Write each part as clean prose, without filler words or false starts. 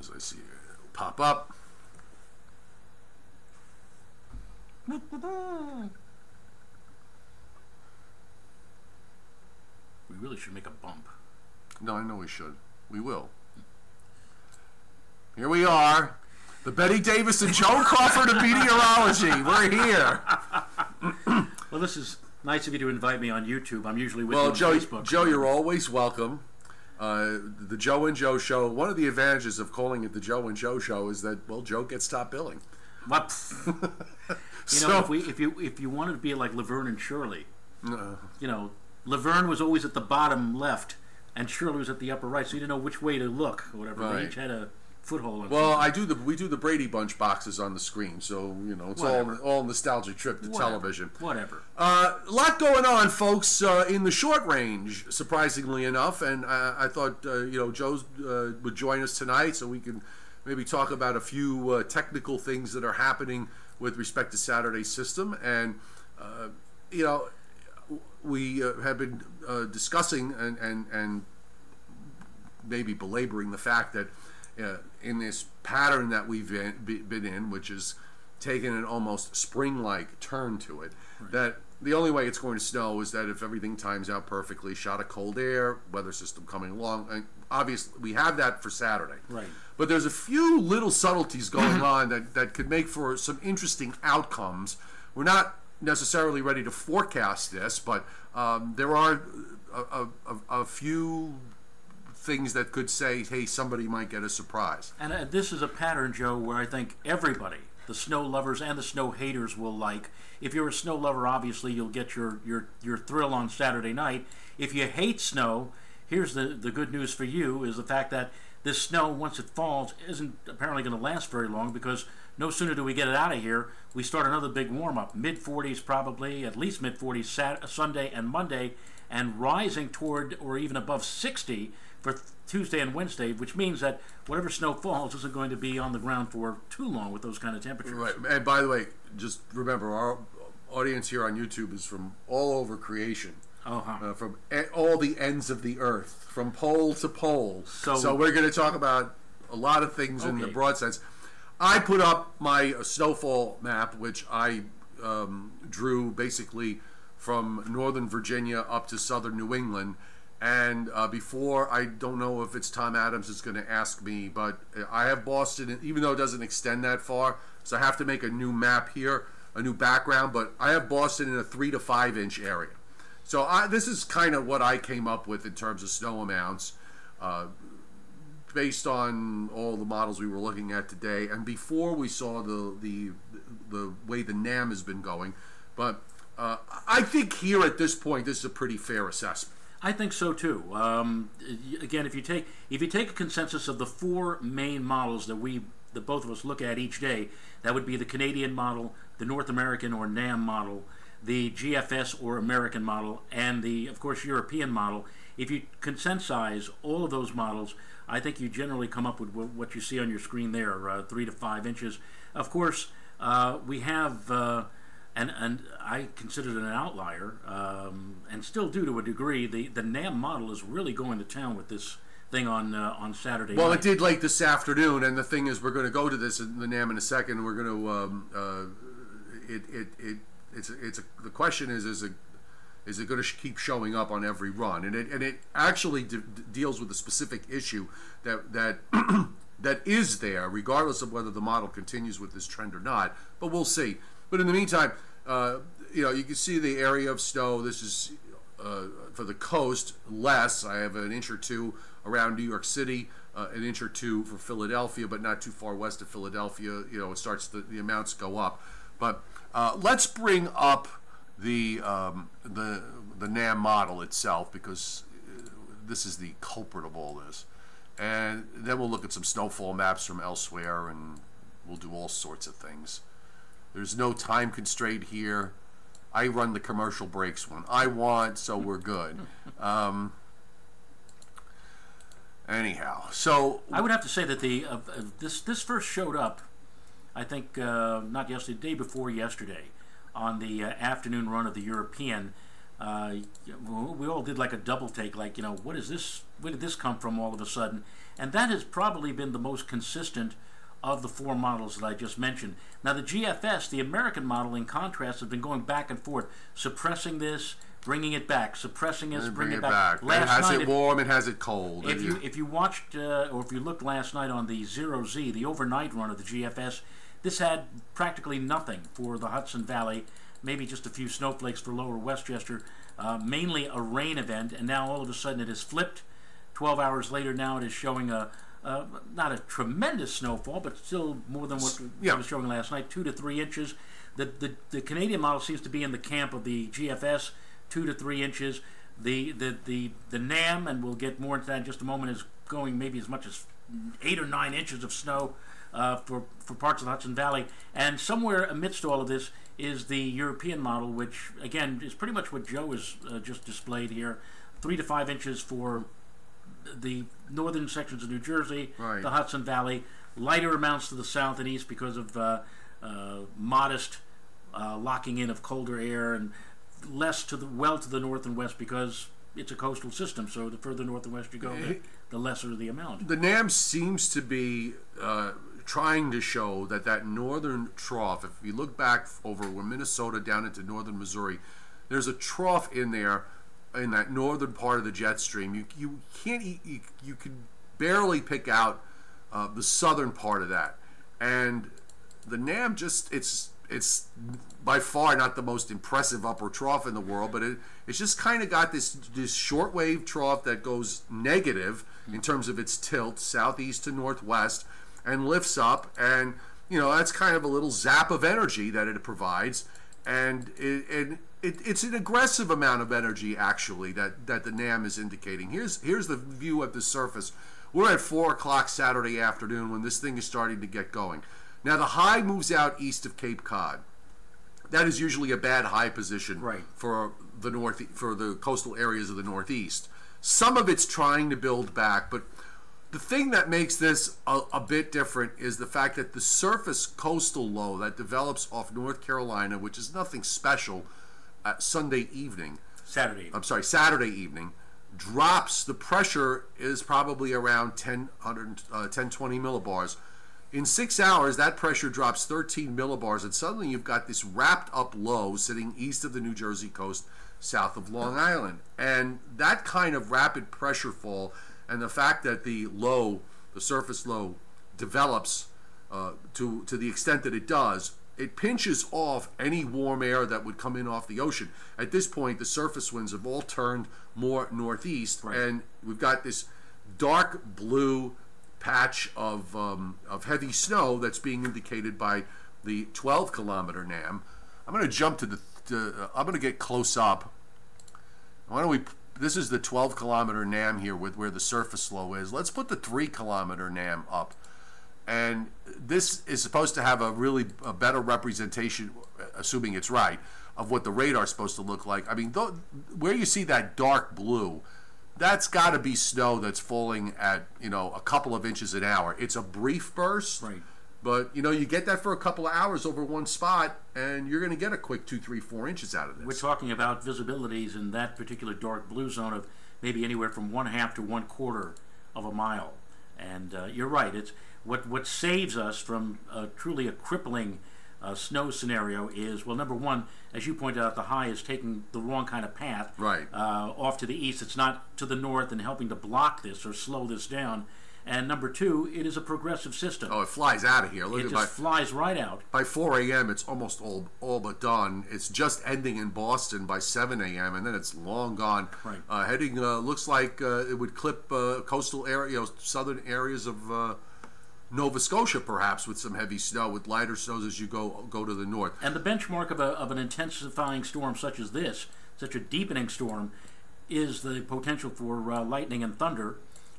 as I see it pop up. We really should make a bump. No, I know we should. We will. Here we are. The Betty Davis and Joe Crawford of meteorology. We're here. Well, this is nice of you to invite me on YouTube. I'm usually with you on Joe, Facebook. Joe, you're always welcome. The Joe and Joe Show, one of the advantages of calling it the Joe and Joe Show is that, well, Joe gets top billing. What? If you wanted to be like Laverne and Shirley, Laverne was always at the bottom left, and Shirley was at the upper right, so you didn't know which way to look or whatever. Right. They each had a foothold. Well, we do the Brady Bunch boxes on the screen, so it's all nostalgic trip to television. Whatever. A lot going on, folks, in the short range, surprisingly enough, and I thought Joe would join us tonight so we can maybe talk about a few technical things that are happening with respect to Saturday's system, and we have been discussing and maybe belaboring the fact that in this pattern that we've been in, which is taken an almost spring-like turn to it, right, that the only way it's going to snow is that if everything times out perfectly, shot of cold air, weather system coming along, and obviously we have that for Saturday. Right. But there's a few little subtleties going on that could make for some interesting outcomes. We're not necessarily ready to forecast this, but there are a few things that could say, hey, somebody might get a surprise. And this is a pattern, Joe, where I think everybody, the snow lovers and the snow haters, will like. If you're a snow lover, obviously you'll get your thrill on Saturday night. If you hate snow, here's the good news for you, is the fact that this snow, once it falls, isn't apparently going to last very long, because no sooner do we get it out of here, we start another big warm-up. Mid-40s probably, at least mid-40s Sunday and Monday, and rising toward or even above 60 for Tuesday and Wednesday, which means that whatever snow falls isn't going to be on the ground for too long with those kind of temperatures. Right. And by the way, just remember, our audience here on YouTube is from all over creation. From all the ends of the earth, from pole to pole. So we're going to talk about a lot of things in the broad sense. I put up my snowfall map, which I drew basically from northern Virginia up to southern New England. And before, I don't know if it's Tom Adams is going to ask me, but I have Boston, even though it doesn't extend that far, so I have to make a new map here, a new background, but I have Boston in a 3 to 5 inch area. So this is kind of what I came up with in terms of snow amounts, based on all the models we were looking at today, and before we saw the way the NAM has been going. But I think here at this point, this is a pretty fair assessment. I think so too. Again, if you take a consensus of the 4 main models that both of us look at each day, that would be the Canadian model, the North American or NAM model, the GFS or American model, and the, of course, European model. If you consensize all of those models, I think you generally come up with what you see on your screen there, 3 to 5 inches. Of course, we have, and I considered it an outlier, and still do to a degree, the NAM model is really going to town with this thing on Saturday night. It did late this afternoon, and the thing is, we're going to go to this in the NAM in a second. We're going to, the question is it going to keep showing up on every run? And it actually deals with a specific issue that is there, regardless of whether the model continues with this trend or not. But we'll see. But in the meantime, you can see the area of snow. This is for the coast less. I have an inch or two around New York City, an inch or two for Philadelphia, but not too far west of Philadelphia. It starts the amounts go up. But let's bring up the NAM model itself, because this is the culprit of all this. And then we'll look at some snowfall maps from elsewhere, and we'll do all sorts of things. There's no time constraint here. I run the commercial breaks when I want, so we're good. Anyhow, so I would have to say that this first showed up, I think, not yesterday, the day before yesterday, on the afternoon run of the European. we all did like a double take, like, what is this? Where did this come from all of a sudden? And that has probably been the most consistent of the four models that I just mentioned. Now the GFS, the American model, in contrast, has been going back and forth, suppressing this, bringing it back, suppressing it, bringing it back. It has it warm, it has it cold. If you watched, or if you looked last night on the 0Z, the overnight run of the GFS, this had practically nothing for the Hudson Valley, maybe just a few snowflakes for lower Westchester, mainly a rain event, and now all of a sudden it has flipped. 12 hours later now it is showing not a tremendous snowfall, but still more than what it was showing last night, 2 to 3 inches. The Canadian model seems to be in the camp of the GFS, 2 to 3 inches. The NAM, and we'll get more into that in just a moment, is going maybe as much as 8 or 9 inches of snow for parts of the Hudson Valley. And somewhere amidst all of this is the European model, which again is pretty much what Joe has just displayed here, 3 to 5 inches for the northern sections of New Jersey, the Hudson Valley, lighter amounts to the south and east because of modest locking in of colder air, and less to the north and west because it's a coastal system. So the further north and west you go, the lesser the amount. The NAM seems to be trying to show that northern trough, if you look back over Minnesota down into northern Missouri, there's a trough in there in that northern part of the jet stream. You can barely pick out the southern part of that, and the NAM it's by far not the most impressive upper trough in the world, but it's just kind of got this shortwave trough that goes negative in terms of its tilt southeast to northwest and lifts up, and that's kind of a little zap of energy that it provides, and it's an aggressive amount of energy actually that the NAM is indicating. Here's the view of the surface. We're at 4 o'clock Saturday afternoon when this thing is starting to get going. Now the high moves out east of Cape Cod. That is usually a bad high position for the coastal areas of the Northeast. Some of it's trying to build back, but the thing that makes this a bit different is the fact that the surface coastal low that develops off North Carolina, which is nothing special, Saturday evening, drops. The pressure is probably around 1020 millibars. In 6 hours, that pressure drops 13 millibars, and suddenly you've got this wrapped up low sitting east of the New Jersey coast, south of Long Island. And that kind of rapid pressure fall, and the fact that the surface low, develops to the extent that it does, it pinches off any warm air that would come in off the ocean. At this point, the surface winds have all turned more northeast, and we've got this dark blue patch of heavy snow that's being indicated by the 12-kilometer NAM. I'm going to jump to I'm going to get close up. Why don't we? This is the 12-kilometer NAM here with where the surface low is. Let's put the 3-kilometer NAM up. And this is supposed to have a better representation, assuming it's right, of what the radar is supposed to look like. I mean, where you see that dark blue, that's got to be snow that's falling at a couple of inches an hour. It's a brief burst, but you get that for a couple of hours over one spot, and you're going to get a quick 2, 3, 4 inches out of this. We're talking about visibilities in that particular dark blue zone of maybe anywhere from 1/2 to 1/4 of a mile. And you're right. It's what saves us from truly a crippling snow scenario is, well, number one, as you pointed out, the high is taking the wrong kind of path off to the east. It's not to the north and helping to block this or slow this down. And number two, it is a progressive system. Oh, it flies out of here. It just flies right out. By 4 a.m., it's almost all but done. It's just ending in Boston by 7 a.m., and then it's long gone. Heading, looks like it would clip coastal areas, southern areas of Nova Scotia, perhaps, with some heavy snow, with lighter snows as you go to the north. And the benchmark of an intensifying storm such as this, such a deepening storm, is the potential for lightning and thunder.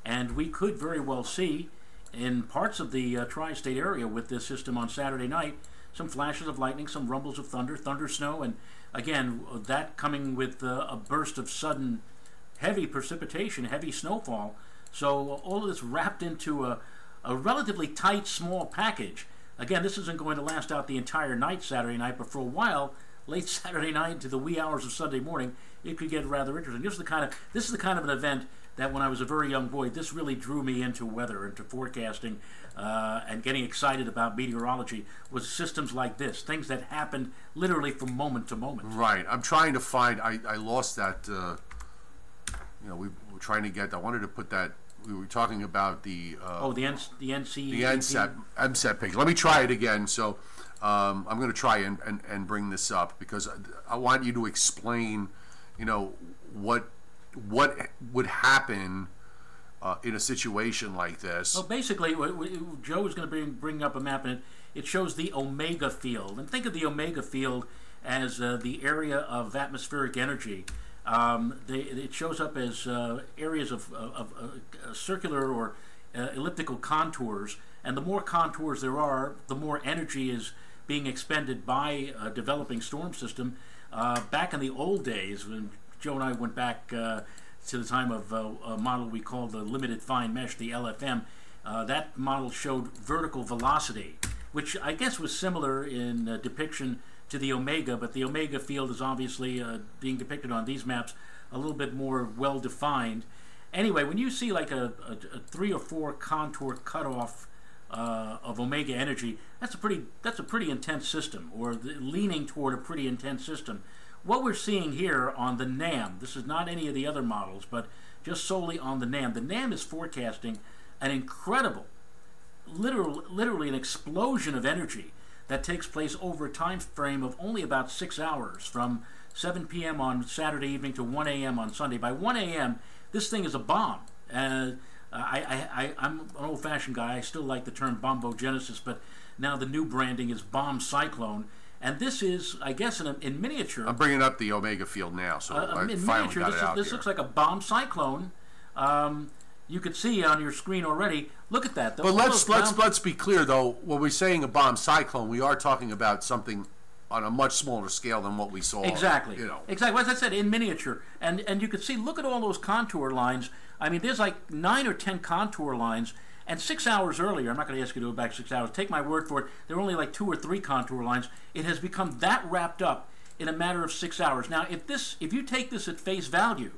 And we could very well see in parts of the tri-state area with this system on Saturday night some flashes of lightning, some rumbles of thunder snow, and again, that coming with a burst of sudden heavy precipitation, heavy snowfall. So all of this wrapped into a relatively tight, small package. Again, this isn't going to last out the entire night Saturday night, but for a while, late Saturday night to the wee hours of Sunday morning, it could get rather interesting. This is the kind of an event that when I was a very young boy, this really drew me into weather, into forecasting, and getting excited about meteorology, was systems like this, things that happened literally from moment to moment. Right. I'm trying to find. I lost that. We were trying to get. I wanted to put that. We were talking about the. The NC. The MSET page. Let me try it again. So I'm going to try and bring this up because I want you to explain. What would happen in a situation like this. Well, basically, Joe is going to bring up a map, and it shows the omega field. And think of the omega field as the area of atmospheric energy. It shows up as areas of circular or elliptical contours, and the more contours there are, the more energy is being expended by a developing storm system. Back in the old days, when Joe and I went back to the time of a model we call the limited fine mesh, the LFM, that model showed vertical velocity, which I guess was similar in depiction to the omega, but the omega field is obviously being depicted on these maps a little bit more well defined. Anyway, when you see like a 3 or 4 contour cutoff of omega energy, that's a pretty intense system, or leaning toward a pretty intense system. What we're seeing here on the NAM, this is not any of the other models, but just solely on the NAM. The NAM is forecasting an incredible, literally an explosion of energy that takes place over a time frame of only about 6 hours, from 7 p.m. on Saturday evening to 1 a.m. on Sunday. By 1 a.m., this thing is a bomb. I'm an old-fashioned guy. I still like the term bombogenesis, but now the new branding is bomb cyclone. And this is, I guess, in miniature. I'm bringing up the omega field now, so I in finally miniature, got it out this here. looks like a bomb cyclone. You could see on your screen already. Look at that. But let's be clear though. When we're saying a bomb cyclone, we are talking about something on a much smaller scale than what we saw. Exactly. Exactly. As I said, in miniature, and you could see. Look at all those contour lines. I mean, there's like 9 or 10 contour lines. And 6 hours earlier, I'm not going to ask you to go back 6 hours. Take my word for it. There are only like 2 or 3 contour lines. It has become that wrapped up in a matter of 6 hours. Now, if you take this at face value,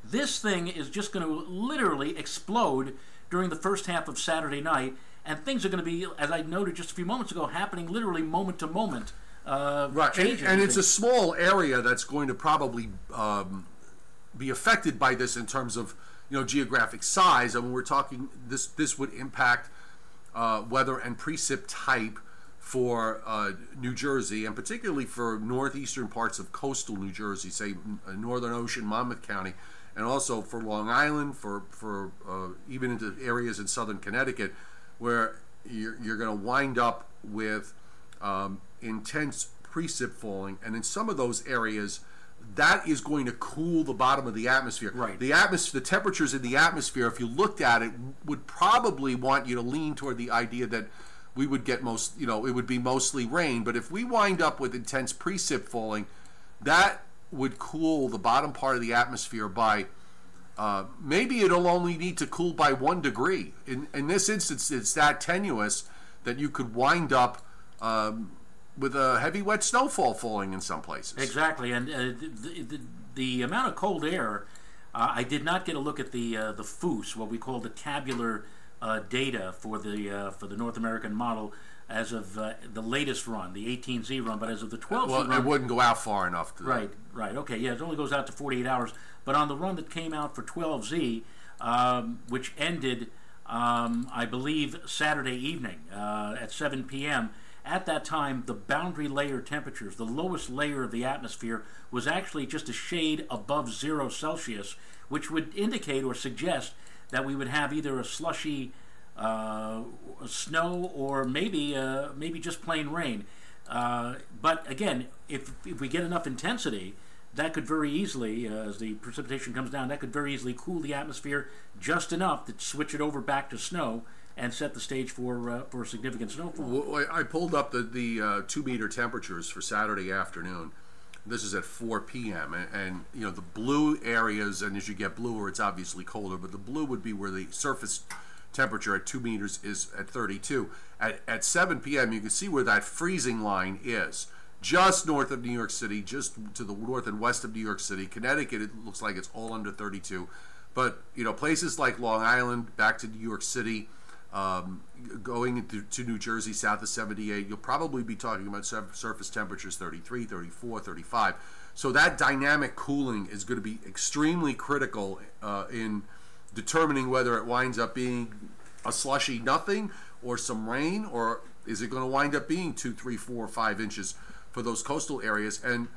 this thing is just going to literally explode during the first half of Saturday night, and things are going to be, as I noted just a few moments ago, happening literally moment to moment. Right, and it's a small area that's going to probably be affected by this in terms of geographic size. I mean, we're talking this would impact weather and precip type for New Jersey, and particularly for northeastern parts of coastal New Jersey, say Northern Ocean, Monmouth County, and also for Long Island, for even into areas in southern Connecticut, where you're going to wind up with intense precip falling, and in some of those areas, that is going to cool the bottom of the atmosphere. Right. The temperatures in the atmosphere, if you looked at it, would probably want you to lean toward the idea that we would get it would be mostly rain. But if we wind up with intense precip falling, that would cool the bottom part of the atmosphere by maybe it'll only need to cool by 1 degree. In this instance, it's that tenuous that you could wind up with a heavy wet snowfall falling in some places. Exactly, and the amount of cold air, I did not get a look at the FOOS, what we call the tabular data for the North American model as of the latest run, the 18Z run, but as of the 12Z run... Well, it wouldn't go out far enough. Right, okay, yeah, it only goes out to 48 hours, but on the run that came out for 12Z, which ended, I believe, Saturday evening at 7 p.m., at that time, the boundary layer temperatures, the lowest layer of the atmosphere, was actually just a shade above 0 Celsius, which would indicate or suggest that we would have either a slushy snow or maybe just plain rain. But again, if we get enough intensity, that could very easily, as the precipitation comes down, that could very easily cool the atmosphere just enough to switch it over back to snow and set the stage for significant snowfall. Well, I pulled up the 2-meter temperatures for Saturday afternoon. This is at 4 p.m. and the blue areas, and as you get bluer, it's obviously colder, but the blue would be where the surface temperature at 2 meters is at 32. At 7 p.m., you can see where that freezing line is. just north of New York City, just to the north and west of New York City. Connecticut, it looks like it's all under 32. But, places like Long Island, back to New York City, going to New Jersey south of 78, you'll probably be talking about surface temperatures 33, 34, 35. So that dynamic cooling is going to be extremely critical in determining whether it winds up being a slushy nothing or some rain, or is it going to wind up being 2, 3, 4, 5 inches for those coastal areas. And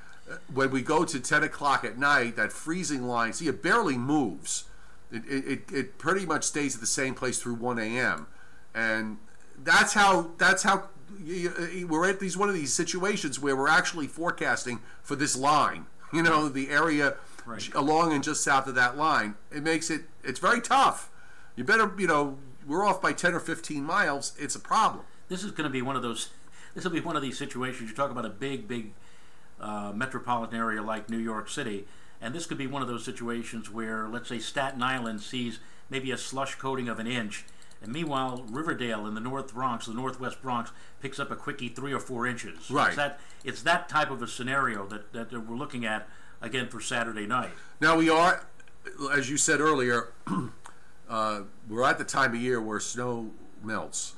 when we go to 10 o'clock at night, that freezing line, see, it barely moves. It pretty much stays at the same place through 1 a.m. And that's how we're at one of these situations where we're actually forecasting for this line, the area right along and just south of that line. It's very tough. You better, we're off by 10 or 15 miles. It's a problem. This is going to be one of those, this will be one of these situations. You talk about a big metropolitan area like New York City, and this could be one of those situations where, let's say, Staten Island sees maybe a slush coating of an inch, and meanwhile, Riverdale in the North Bronx, the Northwest Bronx, picks up a quickie 3 or 4 inches. Right. It's that type of a scenario that we're looking at, again, for Saturday night. Now, we are, as you said earlier, we're at the time of year where snow melts.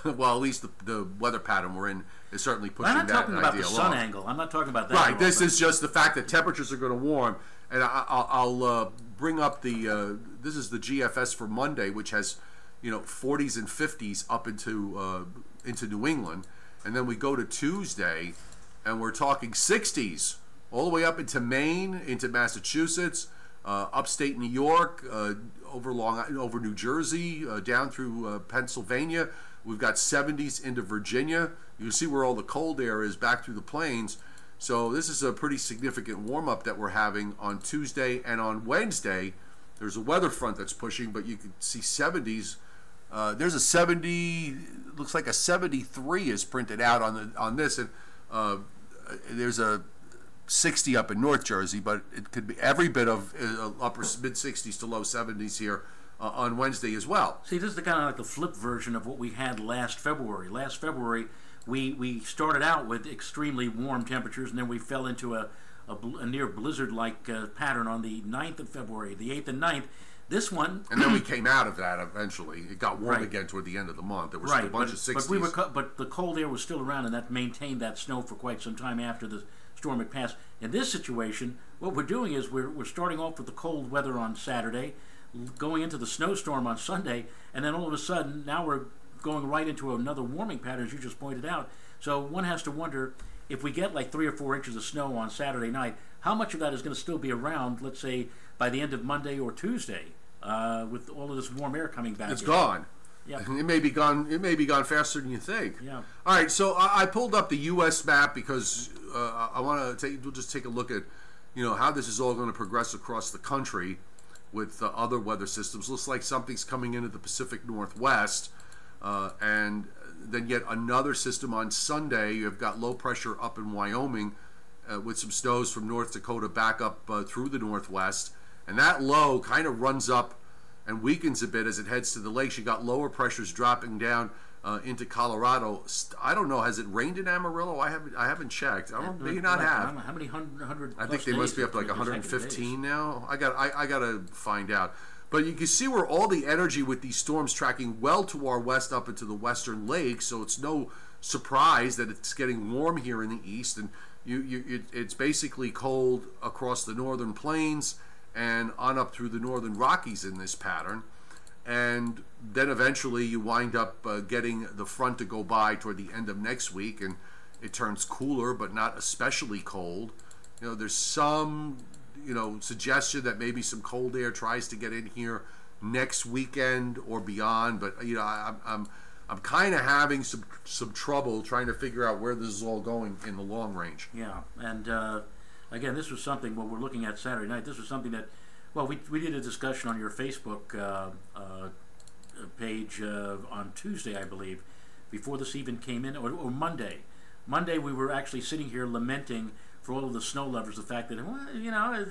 Well, at least the weather pattern we're in is certainly pushing that idea along. I'm not talking about the sun angle. I'm not talking about that. Right. This is just the fact that temperatures are going to warm. And I'll bring up this is the GFS for Monday, which has 40s and 50s up into New England, and then we go to Tuesday, and we're talking 60s all the way up into Maine, into Massachusetts, upstate New York, over New Jersey, down through Pennsylvania. We've got 70s into Virginia. You can see where all the cold air is back through the plains. So this is a pretty significant warm-up that we're having on Tuesday, and on Wednesday there's a weather front that's pushing, but you can see 70s. There's a 70, looks like a 73 is printed out on this, and there's a 60 up in North Jersey, but it could be every bit of upper mid-60s to low 70s here on Wednesday as well. See, this is kind of like the flip version of what we had last February. Last February, we started out with extremely warm temperatures, and then we fell into a near blizzard-like pattern on the 9th of February, the 8th and 9th. This one, and then we came out of that eventually. It got warm again toward the end of the month. There was a bunch of 60s. But the cold air was still around, and that maintained that snow for quite some time after the storm had passed. In this situation, what we're doing is we're starting off with the cold weather on Saturday, going into the snowstorm on Sunday, and then all of a sudden, now we're going right into another warming pattern, as you just pointed out. So one has to wonder, if we get like 3 or 4 inches of snow on Saturday night, how much of that is going to still be around, let's say, by the end of Monday or Tuesday? With all of this warm air coming back, it's gone. Yeah, it may be gone. It may be gone faster than you think. Yeah. All right. So I pulled up the U.S. map because I want to we'll just take a look at how this is all going to progress across the country with other weather systems. Looks like something's coming into the Pacific Northwest, and then yet another system on Sunday. You've got low pressure up in Wyoming with some snows from North Dakota back up through the Northwest. And that low kind of runs up and weakens a bit as it heads to the lakes. You got lower pressures dropping down into Colorado. I don't know. Has it rained in Amarillo? I haven't checked. I don't. Maybe not have. How many hundred? I think they must be up to like 115 now. I got to find out. But you can see where all the energy with these storms tracking well to our west up into the western lakes. So it's no surprise that it's getting warm here in the east, and it's basically cold across the northern plains and on up through the northern Rockies in this pattern. And then eventually you wind up getting the front to go by toward the end of next week, and it turns cooler but not especially cold. There's some suggestion that maybe some cold air tries to get in here next weekend or beyond, but I'm kind of having some trouble trying to figure out where this is all going in the long range. Yeah, and again, this was something, what we're looking at Saturday night, this was something that, well, we did a discussion on your Facebook page on Tuesday, I believe, before this even came in, or Monday. Monday we were actually sitting here lamenting for all of the snow lovers the fact that,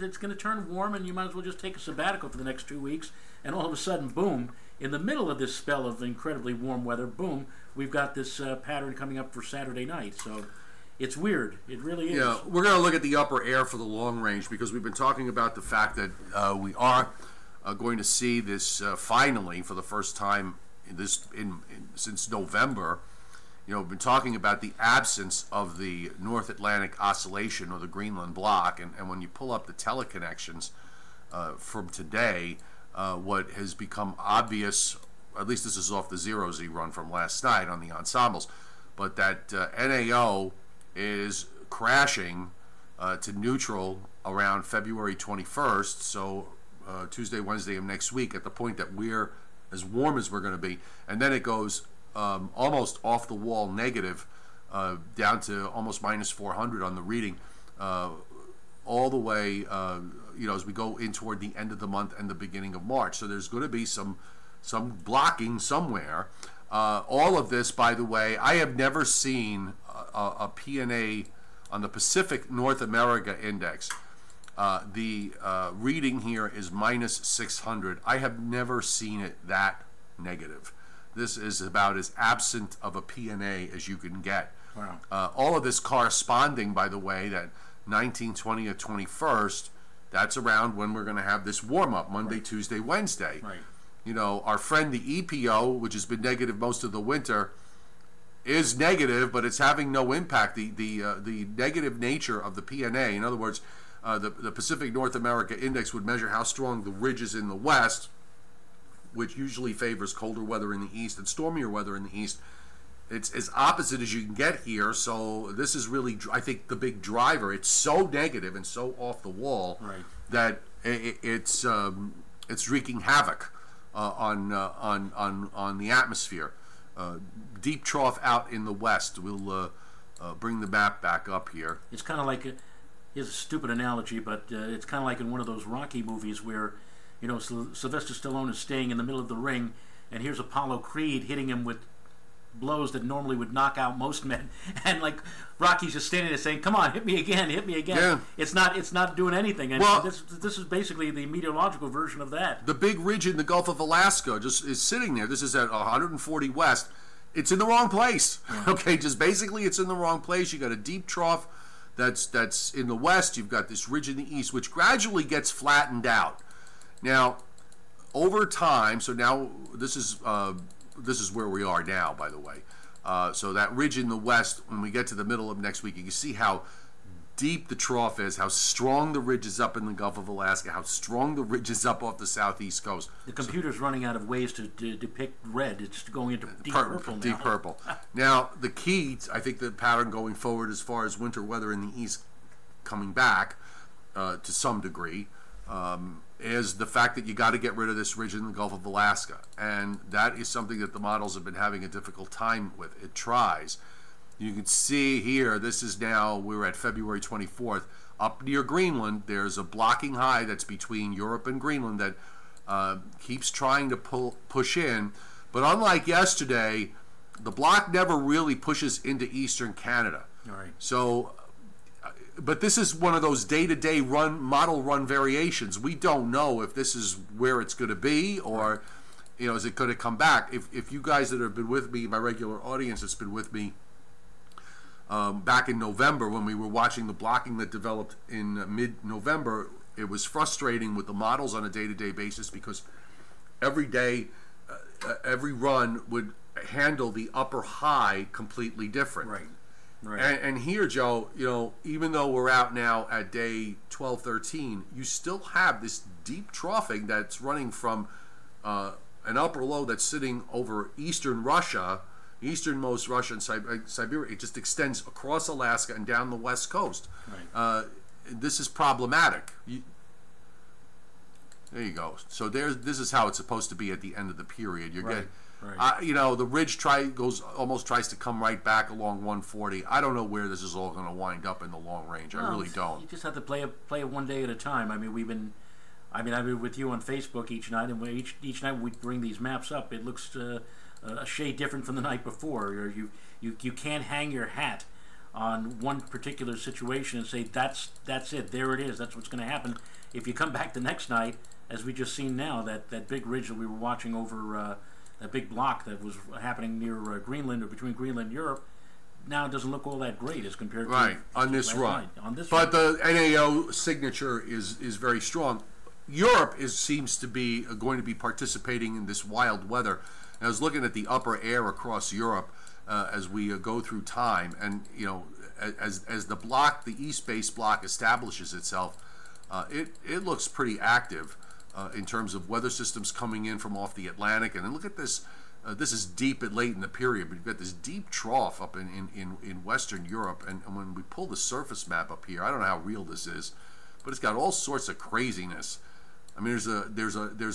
it's going to turn warm and you might as well just take a sabbatical for the next 2 weeks, and all of a sudden, boom, in the middle of this spell of incredibly warm weather, boom, we've got this pattern coming up for Saturday night. So It's weird. It really is. Yeah, we're going to look at the upper air for the long range because we've been talking about the fact that we are going to see this finally for the first time since November. You know, we've been talking about the absence of the North Atlantic Oscillation or the Greenland block, and when you pull up the teleconnections from today, what has become obvious, at least this is off the 0Z run from last night on the ensembles, but that NAO is crashing to neutral around February 21st, so Tuesday, Wednesday of next week, at the point that we're as warm as we're going to be, and then it goes almost off the wall negative down to almost minus 400 on the reading, all the way you know, as we go in toward the end of the month and the beginning of March. So there's going to be some blocking somewhere. All of this, by the way, I have never seen a PNA on the Pacific North America Index. The reading here is minus 600. I have never seen it that negative. This is about as absent of a PNA as you can get. Wow. All of this corresponding, by the way, that 19, 20, or 21st, that's around when we're going to have this warm-up, Monday, right. Tuesday, Wednesday. Right. You know, our friend the EPO, which has been negative most of the winter, is negative, but it's having no impact. The negative nature of the PNA, in other words, the Pacific North America Index would measure how strong the ridge is in the west, which usually favors colder weather in the east and stormier weather in the east. It's as opposite as you can get here, so this is really, I think, the big driver. It's so negative and so off the wall, right. that it's wreaking havoc on the atmosphere. Deep trough out in the west. We'll bring the map back up here. It's kind of like, here's a stupid analogy, but it's kind of like in one of those Rocky movies where, you know, Sylvester Stallone is staying in the middle of the ring, and here's Apollo Creed hitting him with blows that normally would knock out most men, and like Rocky's just standing there saying, "Come on, hit me again, hit me again." Yeah. It's not doing anything. And well, this is basically the meteorological version of that. The big ridge in the Gulf of Alaska just is sitting there. This is at 140 west. It's in the wrong place. Yeah. Okay, just basically it's in the wrong place. You got a deep trough that's in the west. You've got this ridge in the east, which gradually gets flattened out. Now, over time, so now this is where we are now, by the way. So that ridge in the west, when we get to the middle of next week, you can see how deep the trough is, how strong the ridge is up in the Gulf of Alaska, how strong the ridge is up off the southeast coast. The computer's running out of ways to depict red. It's going into deep purple now. Deep purple. Now, the key, I think the pattern going forward as far as winter weather in the east coming back to some degree, is the fact that you got to get rid of this ridge in the Gulf of Alaska. And that is something that the models have been having a difficult time with. It tries. You can see here, this is now, we're at February 24th. Up near Greenland, there's a blocking high that's between Europe and Greenland that keeps trying to push in. But unlike yesterday, the block never really pushes into eastern Canada. All right. So, but this is one of those day-to-day model run variations. We don't know if this is where it's going to be, or, you know, is it going to come back? If you guys that have been with me, my regular audience that's been with me back in November when we were watching the blocking that developed in mid-November, it was frustrating with the models on a day-to-day basis because every day, every run would handle the upper high completely different. Right. Right. And here, Joe, you know, even though we're out now at day 12, 13, you still have this deep troughing that's running from an upper low that's sitting over eastern Russia, easternmost Russia and Siberia. It just extends across Alaska and down the west coast. Right. This is problematic. There you go. So this is how it's supposed to be at the end of the period. You're getting... Right. You know, the ridge almost tries to come right back along 140. I don't know where this is all going to wind up in the long range. I really don't. You just have to play it one day at a time. I mean, I've been with you on Facebook each night, and each night we bring these maps up. It looks a shade different from the night before. You can't hang your hat on one particular situation and say that's it. There it is. That's what's going to happen. If you come back the next night, as we just seen now, that big ridge that we were watching over. A big block that was happening near Greenland or between Greenland and Europe, now doesn't look all that great as compared right to on this run. On this but run. the NAO signature is very strong. Europe seems to be going to be participating in this wild weather. And I was looking at the upper air across Europe as we go through time, and as the block, the East-based block, establishes itself, it looks pretty active in terms of weather systems coming in from off the Atlantic. And then look at this. This is deep and late in the period, but you've got this deep trough up in Western Europe. And when we pull the surface map up here, I don't know how real this is, but it's got all sorts of craziness. I mean, there's a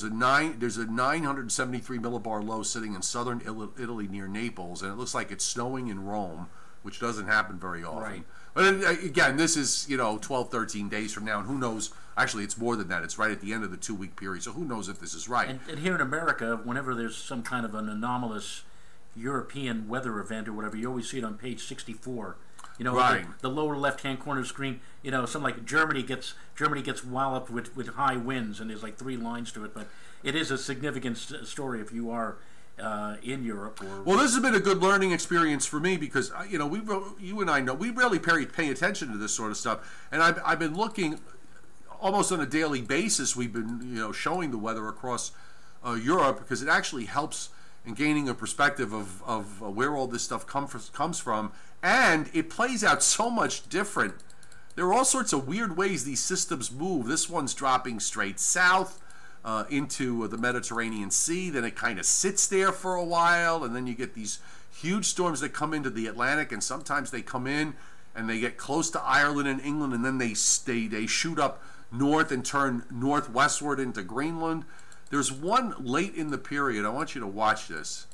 973 millibar low sitting in southern Italy near Naples, and it looks like it's snowing in Rome, which doesn't happen very often. Right. But then, again, this is 12, 13 days from now, and who knows? Actually, it's more than that. It's right at the end of the 2-week period, so who knows if this is right? And here in America, whenever there's some kind of an anomalous European weather event or whatever, you always see it on page 64. Right. The lower left-hand corner screen. Something like Germany gets walloped with high winds, and there's like 3 lines to it. But it is a significant story if you are in Europe. Well, this has been a good learning experience for me because you and I know we really pay attention to this sort of stuff, and I've been looking almost on a daily basis. We've been showing the weather across Europe because it actually helps in gaining a perspective of where all this stuff comes from, and it plays out so much different. There are all sorts of weird ways these systems move. This one's dropping straight south into the Mediterranean Sea, then it kind of sits there for a while, and then you get these huge storms that come into the Atlantic, and sometimes they come in and they get close to Ireland and England, and then they shoot up north and turn northwestward into Greenland. There's one late in the period. I want you to watch this.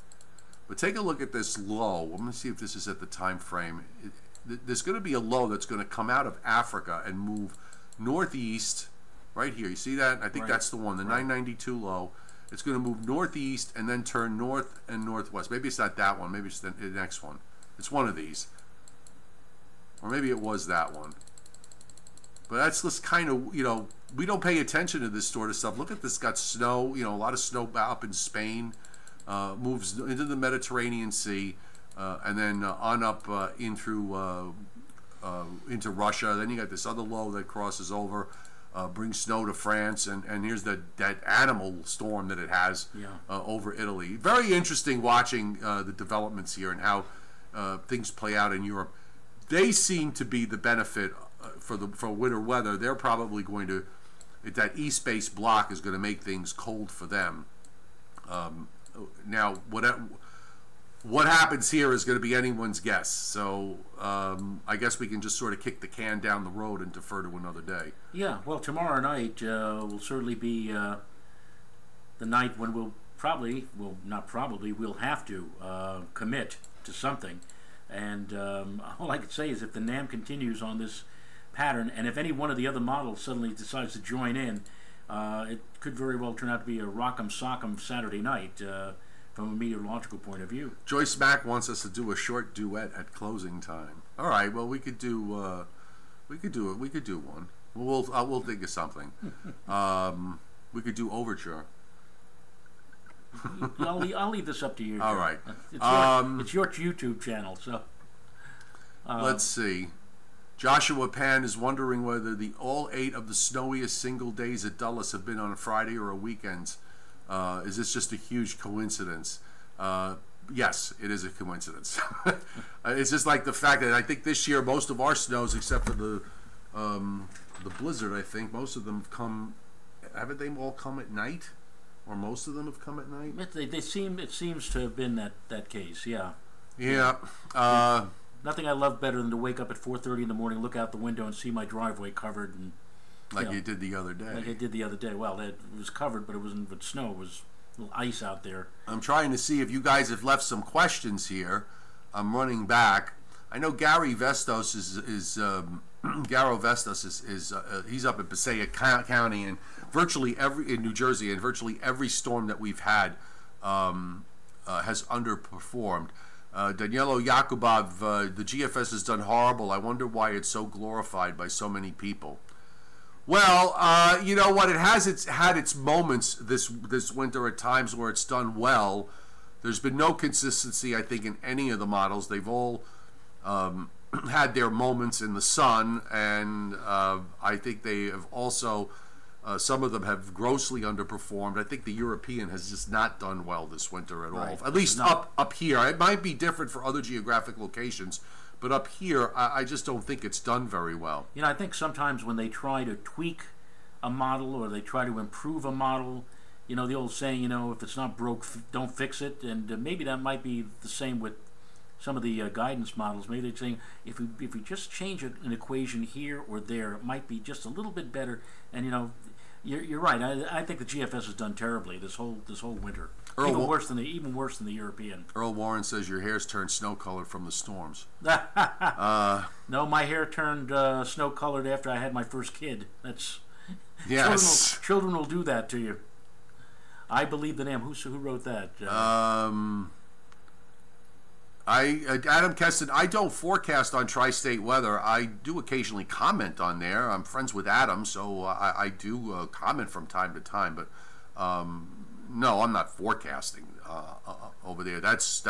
But take a look at this low. I'm going to see if this is at the time frame. There's going to be a low that's going to come out of Africa and move northeast. Right here. You see that? I think that's the one, the 992 low. It's going to move northeast and then turn north and northwest. Maybe it's not that one. Maybe it's the next one. It's one of these. Or maybe it was that one. But that's just kind of, we don't pay attention to this sort of stuff. Look at this, got snow, a lot of snow up in Spain, moves into the Mediterranean Sea, and then on up in through into Russia. Then you got this other low that crosses over, brings snow to France, and here's that animal storm that it has over Italy. Very interesting watching the developments here and how things play out in Europe. They seem to be the benefit for winter weather. They're probably going to, that east-based block is going to make things cold for them. Now, what happens here is going to be anyone's guess. So I guess we can just sort of kick the can down the road and defer to another day. Yeah, well, tomorrow night will certainly be the night when we'll have to commit to something. And all I can say is if the NAM continues on this pattern, and if any one of the other models suddenly decides to join in, it could very well turn out to be a rock'em sock'em Saturday night from a meteorological point of view. Joyce Mack wants us to do a short duet at closing time. All right, well we could do one. We'll think of something. We could do overture. I'll leave this up to you. All right. It's your YouTube channel, so. Let's see. Joshua Pan is wondering whether all 8 of the snowiest single days at Dulles have been on a Friday or a weekend. Is this just a huge coincidence? Yes, it is a coincidence. It's just like the fact that I think this year most of our snows, except for the blizzard, I think most of them have come. Haven't they all come at night? Or most of them have come at night? It seems to have been that case, yeah. Yeah. Nothing I love better than to wake up at 4:30 in the morning, look out the window, and see my driveway covered. And you did the other day. Like I did the other day. Well, it was covered, but it wasn't with snow. It was a little ice out there. I'm trying to see if you guys have left some questions here. I'm running back. I know Gary Vestos is Garo Vestos is he's up in Passaic County, and in New Jersey, and virtually every storm that we've had has underperformed. Danielo Yakubov, the GFS has done horrible. I wonder why it's so glorified by so many people. Well, you know what? It has had its moments this winter at times where it's done well. There's been no consistency, I think, in any of the models. They've all had their moments in the sun, and I think they have also, some of them have grossly underperformed. I think the European has just not done well this winter at all, at least up here. It might be different for other geographic locations, but up here, I just don't think it's done very well. You know, I think sometimes when they try to tweak a model or they try to improve a model, you know, the old saying, you know, if it's not broke, don't fix it, and maybe that might be the same with some of the guidance models. Maybe they're saying if we just change an equation here or there, it might be just a little bit better. And you know, you're right. I think the GFS has done terribly this whole winter. Even worse than the European. Earl Warren says your hair's turned snow colored from the storms. No, my hair turned snow colored after I had my first kid. That's yes. Children will do that to you. I believe the name. Who wrote that? Adam Keston, I don't forecast on tri-state weather. I do occasionally comment on there. I'm friends with Adam, so I do comment from time to time. But no, I'm not forecasting over there. That's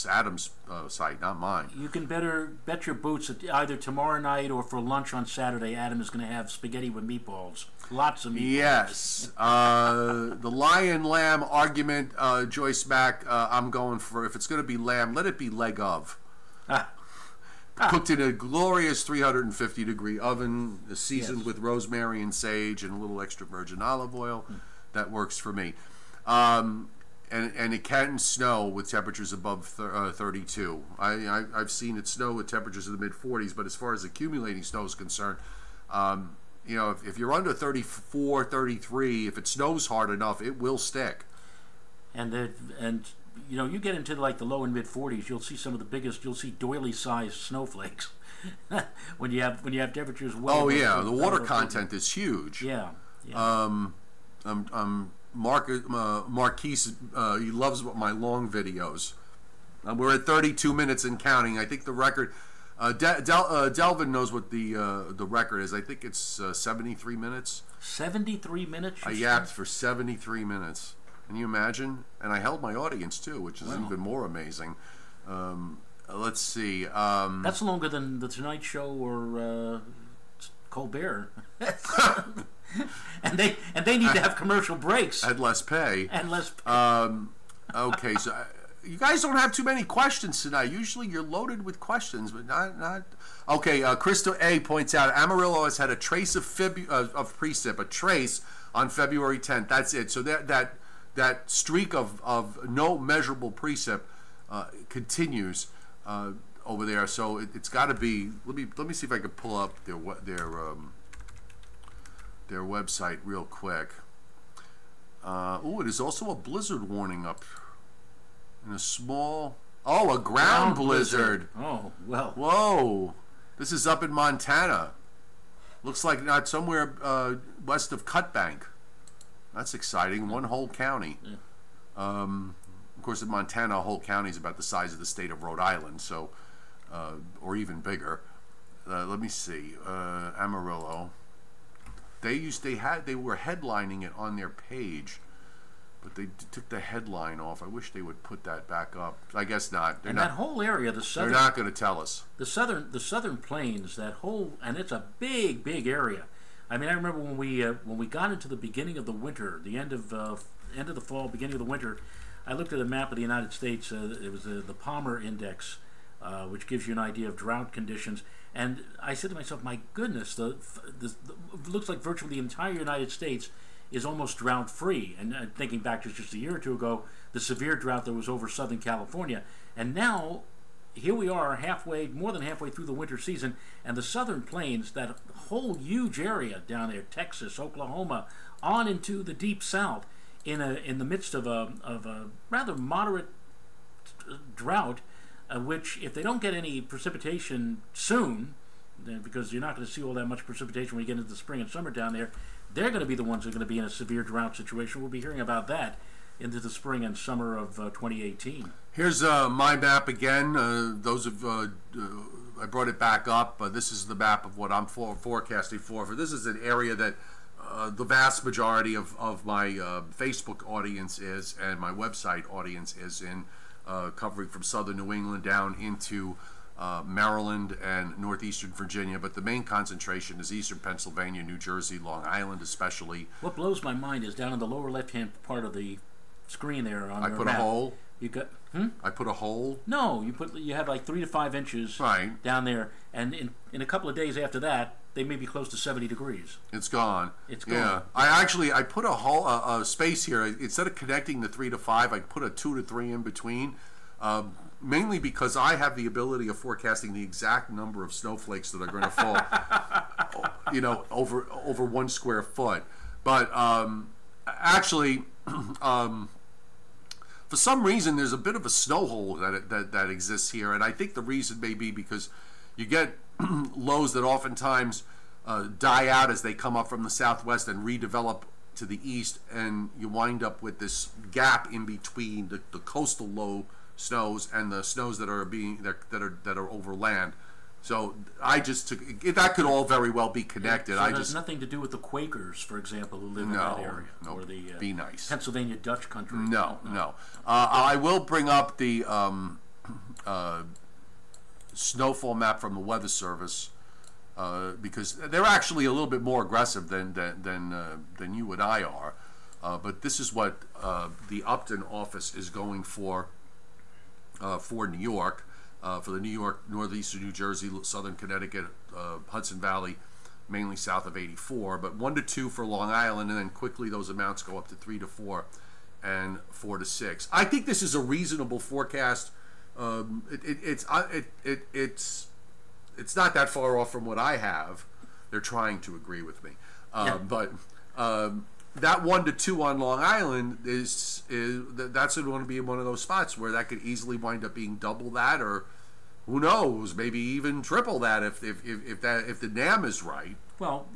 Adam's site, not mine. You can bet your boots that either tomorrow night or for lunch on Saturday, Adam is going to have spaghetti with meatballs. Lots of meatballs. Yes. The lion-lamb argument, Joyce Mack, I'm going for, if it's going to be lamb, let it be leg of. Cooked in a glorious 350-degree oven, seasoned with rosemary and sage and a little extra virgin olive oil. That works for me. And it can snow with temperatures above 32. I've seen it snow with temperatures in the mid-40s, but as far as accumulating snow is concerned, you know, if you're under 34, 33, if it snows hard enough, it will stick. And you know, you get into like the low and mid-40s, you'll see some of the biggest. You'll see doily-sized snowflakes when you have temperatures. Oh yeah, the water content is huge. Yeah. Marquise, he loves my long videos. We're at 32 minutes and counting. I think the record. Delvin knows what the record is. I think it's 73 minutes. 73 minutes? I yapped for 73 minutes. Can you imagine? And I held my audience too, which is even more amazing. Let's see. That's longer than the Tonight Show or Colbert. and they need to have commercial breaks. At less pay. And less pay. Okay, so you guys don't have too many questions tonight. Usually you're loaded with questions, but not. Okay, Crystal A points out Amarillo has had a trace of precip, a trace on February 10th. That's it. So that streak of no measurable precip continues over there. So it's got to be. Let me see if I can pull up their website real quick. It is also a blizzard warning up in a small. Oh, a ground blizzard. Oh, well. Whoa. This is up in Montana. Looks like not somewhere west of Cutbank. That's exciting. One whole county. Yeah. Of course, in Montana, a whole county is about the size of the state of Rhode Island, so or even bigger. Let me see. Amarillo. They were headlining it on their page, but they took the headline off. I wish they would put that back up. I guess not. That whole area, they're not going to tell us. The southern plains, that whole, and it's a big area. I mean, I remember when we got into the beginning of the winter, the end of the fall, beginning of the winter. I looked at a map of the United States. It was the Palmer Index, which gives you an idea of drought conditions. And I said to myself, my goodness, it looks like virtually the entire United States is almost drought-free. And thinking back to just a year or two ago, the severe drought that was over Southern California. And now, here we are more than halfway through the winter season, and the Southern Plains, that whole huge area down there, Texas, Oklahoma, on into the deep South, in the midst of a rather moderate drought, which, if they don't get any precipitation soon, because you're not going to see all that much precipitation when you get into the spring and summer down there, they're going to be the ones that are going to be in a severe drought situation. We'll be hearing about that into the spring and summer of 2018. Here's my map again. I brought it back up. This is the map of what I'm forecasting for. This is an area that the vast majority of my Facebook audience is, and my website audience is in, covering from southern New England down into Maryland, and northeastern Virginia, but the main concentration is eastern Pennsylvania, New Jersey, Long Island especially. What blows my mind is down in the lower left-hand part of the screen there on I your put map. a hole. You got I put a hole. No, you have like 3 to 5 inches Right. down there, and in a couple of days after that, they may be close to 70 degrees. It's gone. It's gone. Yeah, I put a hole, a space here. Instead of connecting the 3 to 5, I put a 2 to 3 in between. Mainly because I have the ability of forecasting the exact number of snowflakes that are going to fall, you know, over 1 square foot. But actually, for some reason, there's a bit of a snow hole that exists here, and I think the reason may be because you get lows that oftentimes die out as they come up from the southwest and redevelop to the east, and you wind up with this gap in between the coastal low snows and the snows that are that are over land. So I just took that could all very well be connected. So it has nothing to do with the Quakers, for example, who live in that area, or the be nice Pennsylvania Dutch country. No. I will bring up the snowfall map from the Weather Service because they're actually a little bit more aggressive than you and I are. But this is what the Upton office is going for New York, for the New York, northeastern New Jersey, southern Connecticut, Hudson Valley, mainly south of 84, but 1 to 2 for Long Island, and then quickly those amounts go up to 3 to 4 and 4 to 6. I think this is a reasonable forecast. It's not that far off from what I have. They're trying to agree with me, but. That 1 to 2 on Long Island that's going to be one of those spots where that could easily wind up being double that, or who knows, maybe even triple that if the NAM is right. Well,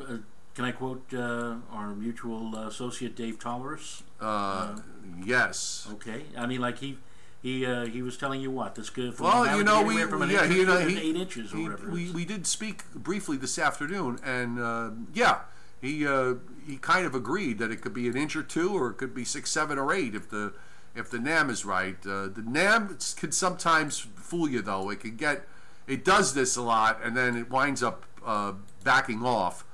can I quote our mutual associate Dave Tollers? Yes. Okay. I mean, like he was telling you what this could. Well, you know, he 8 inches or whatever. We did speak briefly this afternoon, and he kind of agreed that it could be an inch or 2, or it could be 6, 7, or 8 if the NAM is right. The NAM can sometimes fool you, though. It does this a lot, and then it winds up backing off.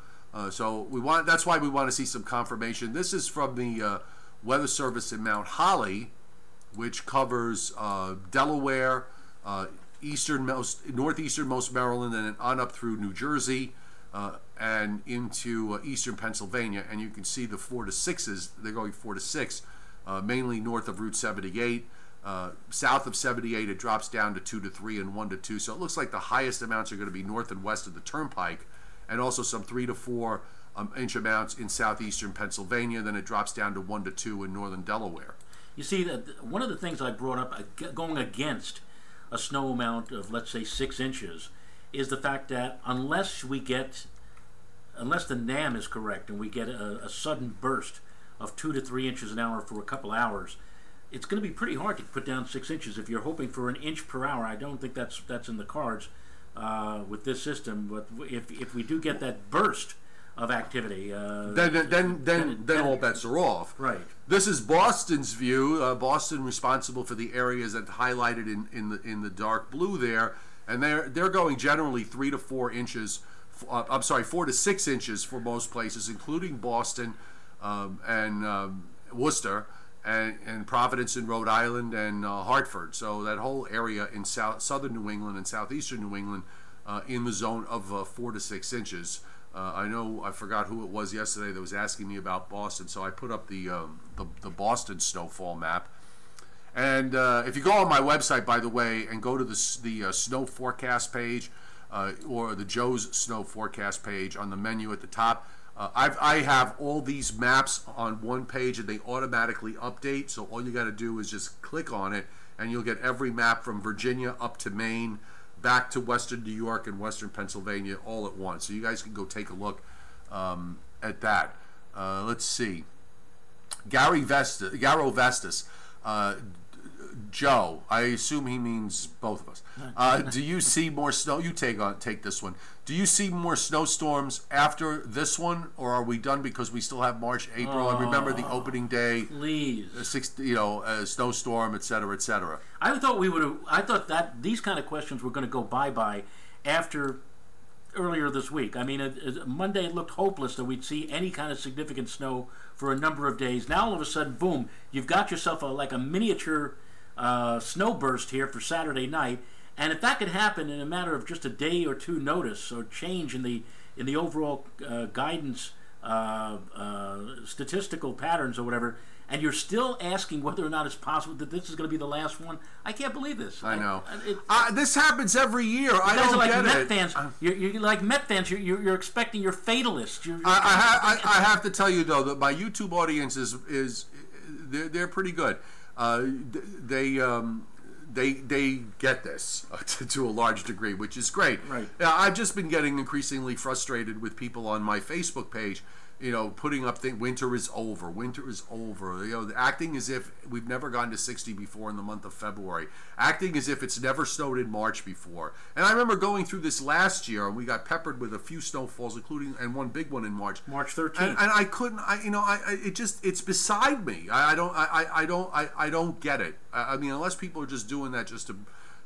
So that's why we want to see some confirmation. This is from the Weather Service in Mount Holly, which covers Delaware, northeasternmost Maryland, and on up through New Jersey. And into eastern Pennsylvania, and you can see the 4 to 6s. They're going 4 to 6, mainly north of Route 78. South of 78, it drops down to 2 to 3 and 1 to 2. So it looks like the highest amounts are going to be north and west of the Turnpike, and also some 3 to 4 inch amounts in southeastern Pennsylvania. Then it drops down to 1 to 2 in northern Delaware. You see, one of the things I brought up going against a snow amount of, let's say, 6 inches is the fact that unless the NAM is correct and we get a sudden burst of 2 to 3 inches an hour for a couple hours, it's going to be pretty hard to put down 6 inches. If you're hoping for an inch per hour, I don't think that's in the cards with this system. But if we do get that burst of activity, then all bets are off. Right. This is Boston's view. Boston responsible for the areas that highlighted in the dark blue there. And they're going generally 3 to 4 inches. 4 to 6 inches for most places, including Boston and Worcester and Providence in Rhode Island and Hartford. So that whole area in southern New England and southeastern New England in the zone of 4 to 6 inches. I forgot who it was yesterday that was asking me about Boston, so I put up the Boston snowfall map. And if you go on my website, by the way, and go to the snow forecast page or the Joe's snow forecast page on the menu at the top, I have all these maps on one page and they automatically update. So all you got to do is just click on it and you'll get every map from Virginia up to Maine, back to western New York and western Pennsylvania all at once. So you guys can go take a look at that. Let's see. Garo Vestas. Joe, I assume he means both of us. Do you see more snow? You take this one. Do you see more snowstorms after this one, or are we done because we still have March, April? And remember the opening day, please, snowstorm, et cetera, et cetera. I thought that these kind of questions were going to go bye after earlier this week. I mean, Monday it looked hopeless that we'd see any kind of significant snow for a number of days. Now all of a sudden, boom, you've got yourself like a miniature snow burst here for Saturday night. And if that could happen in a matter of just a day or two notice or change in the overall guidance statistical patterns or whatever, and you're still asking whether or not it's possible that this is going to be the last one, I can't believe this. I know. This happens every year. I don't like get Met it. Fans. You're like Met fans. You're expecting your fatalists. I have to tell you though that my YouTube audience is they're pretty good. They get this to a large degree, which is great. Right. I've just been getting increasingly frustrated with people on my Facebook page, putting up winter is over, acting as if we've never gone to 60 before in the month of February, acting as if it's never snowed in March before. And I remember going through this last year, and we got peppered with a few snowfalls, including and one big one in March 13th. And I couldn't, it's beside me. I don't get it. I mean, unless people are just doing that just to,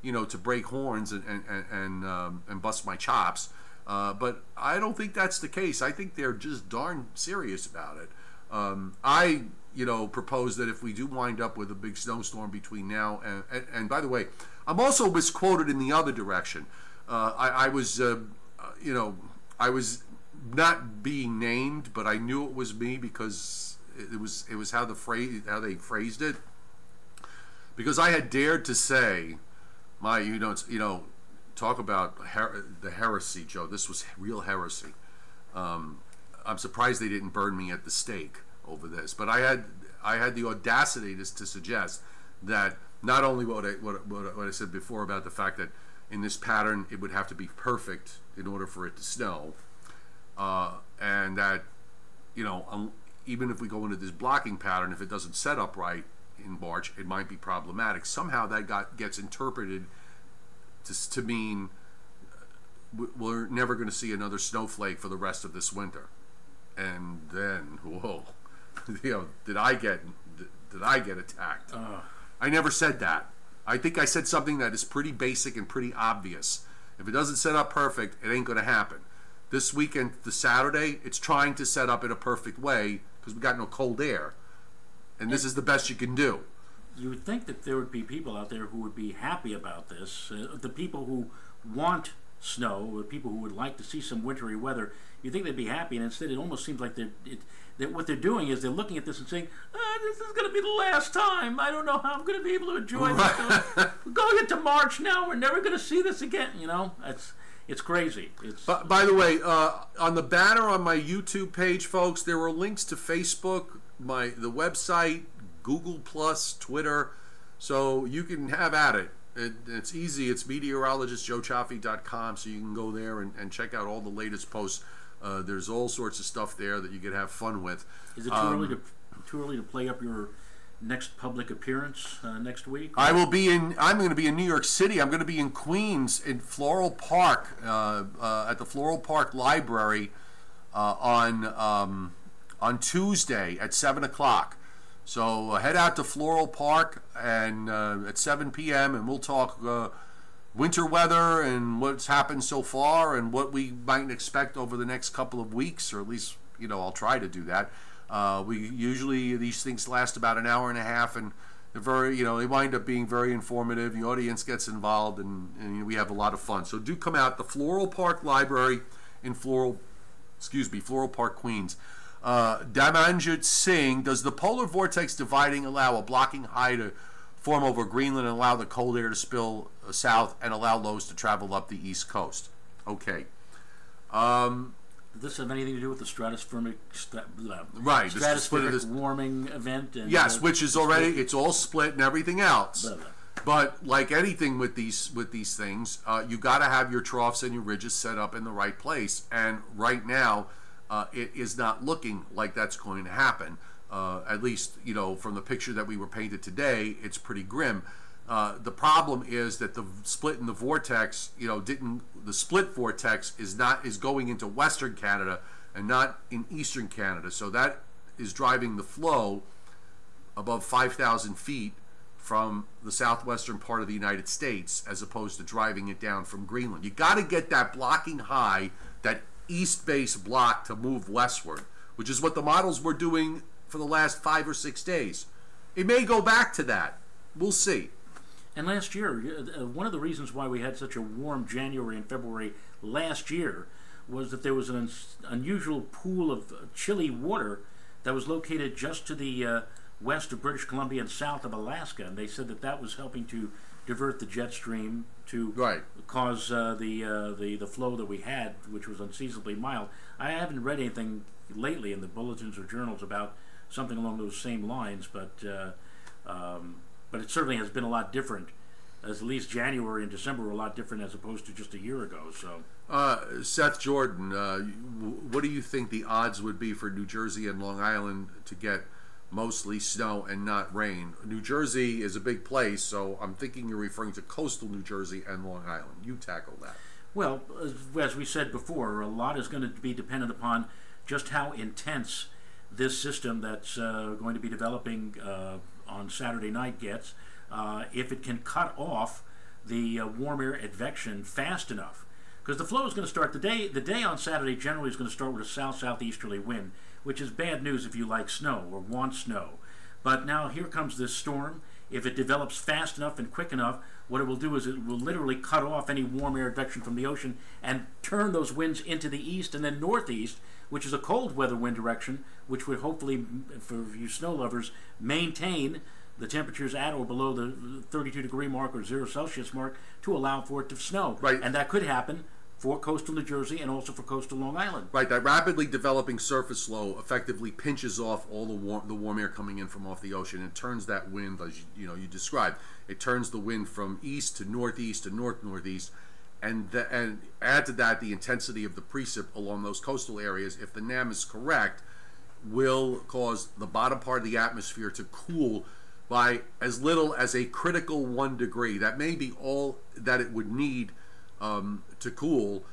to break horns and bust my chops. But I don't think that's the case. I think they're just darn serious about it. I propose that if we do wind up with a big snowstorm between now and by the way, I'm also misquoted in the other direction. I was not being named, but I knew it was me because it was how they phrased it. Because I had dared to say, talk about the heresy, Joe. This was real heresy. I'm surprised they didn't burn me at the stake over this. But I had the audacity to suggest that not only what I said before about the fact that in this pattern it would have to be perfect in order for it to snow, and that even if we go into this blocking pattern, if it doesn't set up right in March, it might be problematic. Somehow that gets interpreted to mean we're never going to see another snowflake for the rest of this winter. And then, whoa, did I get attacked? I never said that. I think I said something that is pretty basic and pretty obvious. If it doesn't set up perfect, it ain't going to happen. This weekend, the Saturday, it's trying to set up in a perfect way because we got no cold air. And this is the best you can do. You would think that there would be people out there who would be happy about this. The people who want snow, the people who would like to see some wintry weather, you think they'd be happy, and instead it almost seems like that what they're doing is they're looking at this and saying, this is going to be the last time. I don't know how I'm going to be able to enjoy this. We're going into March now. We're never going to see this again. It's crazy. By the way, on the banner on my YouTube page, folks, there were links to Facebook, the website, Google Plus, Twitter, so you can have at it. It's easy. It's meteorologistjoecioffi.com, so you can go there and check out all the latest posts. There's all sorts of stuff there that you can have fun with. Is it too early to play up your next public appearance next week? I'm going to be in New York City. I'm going to be in Queens in Floral Park at the Floral Park Library on Tuesday at 7 o'clock. So head out to Floral Park and at 7 p.m. and we'll talk winter weather and what's happened so far and what we might expect over the next couple of weeks, or at least I'll try to do that. These things last about an hour and a half, and they're they wind up being very informative. The audience gets involved, and we have a lot of fun. So do come out. The Floral Park Library in Floral Park, Queens. Damanjit Singh, does the polar vortex dividing allow a blocking high to form over Greenland and allow the cold air to spill south and allow lows to travel up the east coast? Okay. Does this have anything to do with the stratospheric warming event? And, yes, which is already, it's all split and everything else. But like anything with these things, you got to have your troughs and your ridges set up in the right place. And right now, it is not looking like that's going to happen. At least, from the picture that we were painted today, it's pretty grim. The problem is that the split in the vortex, the split vortex is going into Western Canada and not in Eastern Canada. So that is driving the flow above 5,000 feet from the southwestern part of the United States, as opposed to driving it down from Greenland. You got to get that blocking high, that east base block, to move westward, which is what the models were doing for the last 5 or 6 days. It may go back to that. We'll see. And last year, one of the reasons why we had such a warm January and February last year was that there was an unusual pool of chilly water that was located just to the west of British Columbia and south of Alaska, and they said that that was helping to divert the jet stream to cause the flow that we had, which was unseasonably mild. I haven't read anything lately in the bulletins or journals about something along those same lines, but it certainly has been a lot different. At least January and December were a lot different as opposed to just a year ago. So, Seth Jordan, what do you think the odds would be for New Jersey and Long Island to get mostly snow and not rain? New Jersey is a big place, so I'm thinking you're referring to coastal New Jersey and Long Island. You tackle that. Well, as we said before, a lot is going to be dependent upon just how intense this system that's going to be developing on Saturday night gets. If it can cut off the warm air advection fast enough, because the flow is going to start the day on Saturday generally is going to start with a south-southeasterly wind, which is bad news if you like snow or want snow. But now here comes this storm. If it develops fast enough and quick enough, what it will do is it will literally cut off any warm air advection from the ocean and turn those winds into the east and then northeast, which is a cold weather wind direction, which would hopefully, for you snow lovers, maintain the temperatures at or below the 32-degree mark or 0 Celsius mark to allow for it to snow. Right. And that could happen for coastal New Jersey and also for coastal Long Island. Right, that rapidly developing surface low effectively pinches off all the warm air coming in from off the ocean and turns that wind, as you described. It turns the wind from east to northeast to north-northeast, and add to that the intensity of the precip along those coastal areas, if the NAM is correct, will cause the bottom part of the atmosphere to cool by as little as a critical 1 degree. That may be all that it would need to cool